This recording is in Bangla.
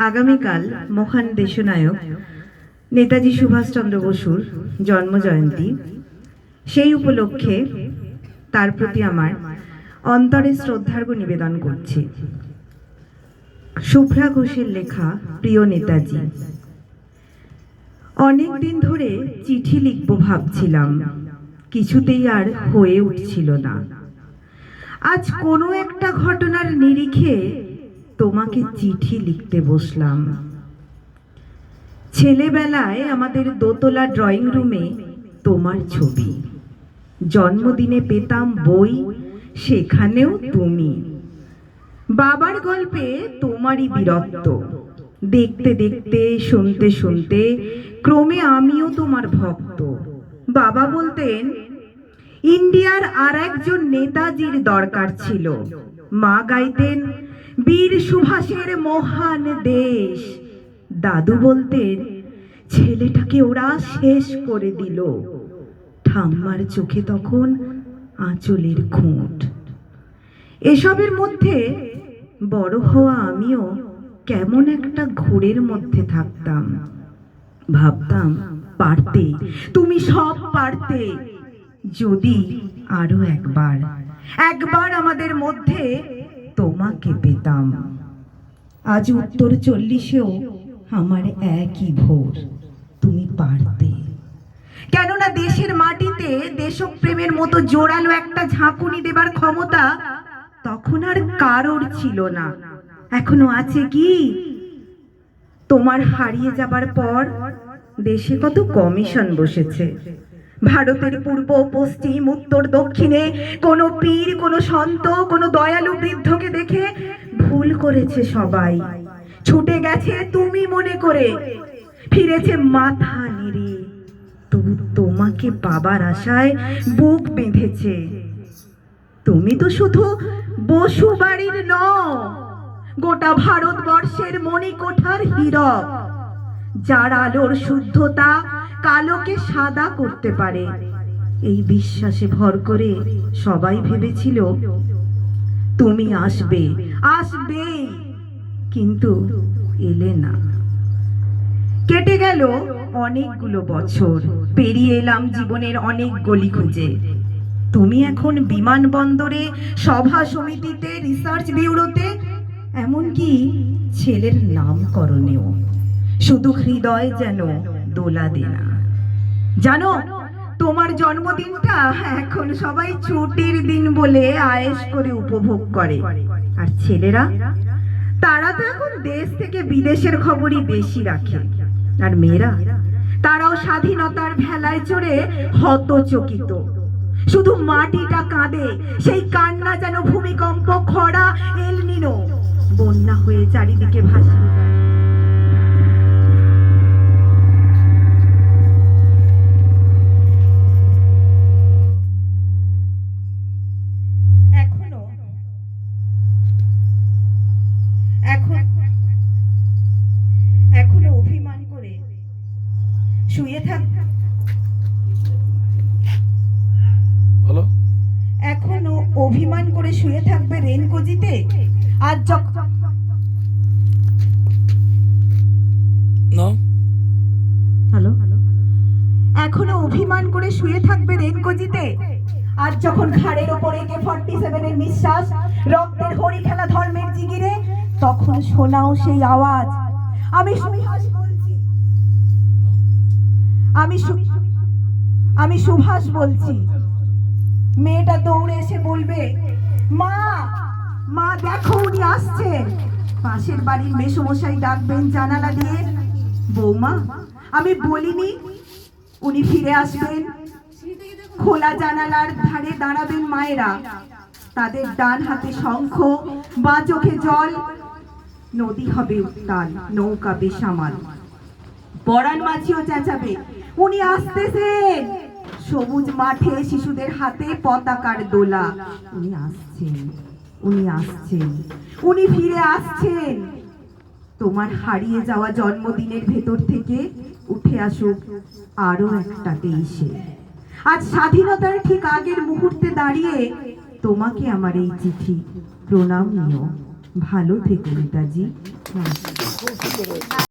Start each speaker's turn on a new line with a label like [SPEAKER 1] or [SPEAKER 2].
[SPEAKER 1] আগামীকাল মহান দেশনায়ক নেতাজি সুভাষচন্দ্র বসুর জন্মজয়ন্তী। সেই উপলক্ষে তার প্রতি আমার অন্তরে শ্রদ্ধার্ঘ্য নিবেদন করছি। শুভ্রা ঘোষের লেখা প্রিয় নেতাজি। অনেক দিন ধরে চিঠি লিখব ভাবছিলাম, কিছুতেই আর হয়ে উঠছিল না। আজ কোনো একটা ঘটনার নিরিখে তোমাকে চিঠি লিখতে বসলাম। ছেলেবেলায় আমাদের দোতলা ড্রয়িং রুমে তোমার ছবি, জন্মদিনে পেতাম বই, সেখানেও তুমি। বাবার গল্পে তোমারই বীরত্ব, দেখতে দেখতে শুনতে শুনতে ক্রমে আমিও তোমার ভক্ত। বাবা বলতেন ইন্ডিয়ার আর একজন নেতাজির দরকার ছিল। মা গাইতেন বীর সুভাষের মহান দেশ। দাদু বলতেন ছেলেটাকে ওরা শেষ করে দিল। ঠাম্মার চোখে তখন আঁচলের খুঁট। এসবের মধ্যে বড় হওয়া আমিও কেমন একটা ঘোরের মধ্যে থাকতাম। ভাবতাম পারতে, তুমি সব পারতে, যদি আরো একবার আমাদের মধ্যে তোমাকে পেতাম। আজ উত্তর 40-এও আমার একই ভোর, তুমি পারতে। কেননা দেশের মাটিতে দেশপ্রেমের মতো জোরালো একটা ঝাঁকুনি দেবার ক্ষমতা তখন আর কারোর ছিল না। এখনো আছে কি? তোমার হারিয়ে যাবার পর দেশে কত কমিশন বসেছে। ভারতের পূর্ব পশ্চিম উত্তর দক্ষিণে কোন পীর, কোন সন্ত, কোন দয়ালু বৃদ্ধকে দেখে ভুল করেছে সবাই। ছুটে গেছে তুমি মনে করে, ফিরেছে মাথা নেড়ে। তবু তোমাকে পাবার আশায় বুক বেঁধেছে। তুমি তো শুধু বসু বাড়ির নও, গোটা ভারতবর্ষের মণিকোঠার হীরক, যার আলোর শুদ্ধতা কালোকে সাদা করতে পারে। এই বিশ্বাসে ভর করে সবাই ভেবেছিল তুমি আসবে, কিন্তু এলে না। কেটে গেল অনেকগুলো বছর, পেরিয়ে এলাম জীবনের অনেক গলি খুঁজে। তুমি এখন বিমানবন্দরে, সভা সমিতিতে, রিসার্চ ব্যুরোতে, এমনকি ছেলের নামকরণেও। শুধু হৃদয় যেন দোলা দেনা। জানো, তোমার জন্মদিনটা এখন সবাই ছুটির দিন বলে আয়েশ করে উপভোগ করে। আর ছেলেরা, তারা তো এখন দেশ থেকে বিদেশের খবরই বেশি রাখে। আর মেয়েরা, তারাও স্বাধীনতার ভেলায় চড়ে হতচকিত। শুধু মাটিটা কাঁদে, সেই কান্না যেন ভূমিকম্প, খরা, এল নিনো বন্যা হয়ে চারিদিকে ভাসিয়ে দেয়। এখনো অভিমান করে শুয়ে থাকবে, এখনো অভিমান করে শুয়ে থাকবে রেনকোজিতে। আর হ্যালো, এখনো অভিমান করে শুয়ে থাকবে রেনকোজিতে। আর যখন ঘাড়ের ওপরে AK-47 এর নিঃশ্বাস, রক্তের হরি খেলা ধর্মের জিগিরে, তখন শোনাও সেই আওয়াজ। আমি সুভাষ বলছি। মেয়েটা দৌড়ে এসে বলবে, মা মা দেখো উনি আসছেন। পাশের বাড়ির মেসোমশাই ডাকবেন জানালা দিয়ে, বৌমা আমি বলিনি উনি ফিরে আসবেন। খোলা জানালার ধারে দাঁড়াবেন মায়েরা, তাদের ডান হাতে শঙ্খ, বাঁ চোখে জল। নদী হবে উত্তাল, নৌকা বেসামাল। পরাণ মাঝিও চেঁচাবে, উনি আসতেছেন। সবুজ মাঠে শিশুদের হাতে পতাকার দোলা, উনি আসছেন, উনি ফিরে আসছেন। তোমার হারিয়ে যাওয়া জন্মদিনের ভেতর থেকে উঠে আসুক আরো একটা 23-এ। আজ স্বাধীনতার ঠিক আগের মুহূর্তে দাঁড়িয়ে তোমাকে আমার এই চিঠি। প্রণাম নিও, ভালো থেকো নেতাজি।